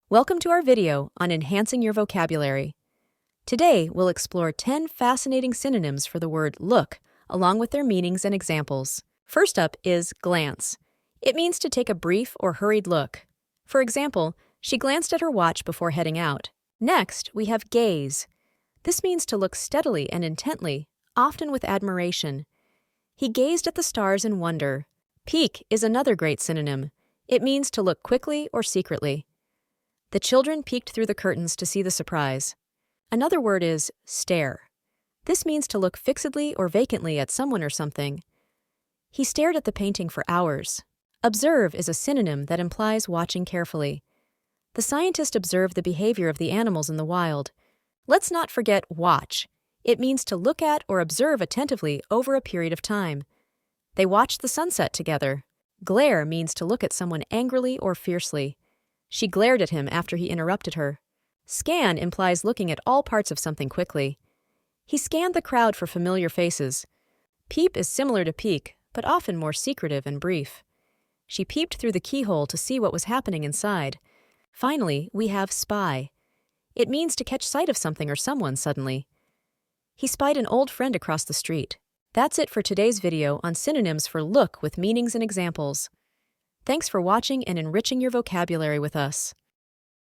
Welcome to our video on enhancing your vocabulary. Today, we'll explore 10 fascinating synonyms for the word look, along with their meanings and examples. First up is glance. It means to take a brief or hurried look. For example, she glanced at her watch before heading out. Next, we have gaze. This means to look steadily and intently, often with admiration. He gazed at the stars in wonder. Peek is another great synonym. It means to look quickly or secretly. The children peeked through the curtains to see the surprise. Another word is stare. This means to look fixedly or vacantly at someone or something. He stared at the painting for hours. Observe is a synonym that implies watching carefully. The scientist observed the behavior of the animals in the wild. Let's not forget watch. It means to look at or observe attentively over a period of time. They watched the sunset together. Glare means to look at someone angrily or fiercely. She glared at him after he interrupted her. Scan implies looking at all parts of something quickly. He scanned the crowd for familiar faces. Peep is similar to peek, but often more secretive and brief. She peeped through the keyhole to see what was happening inside. Finally, we have spy. It means to catch sight of something or someone suddenly. He spied an old friend across the street. That's it for today's video on synonyms for look with meanings and examples. Thanks for watching and enriching your vocabulary with us.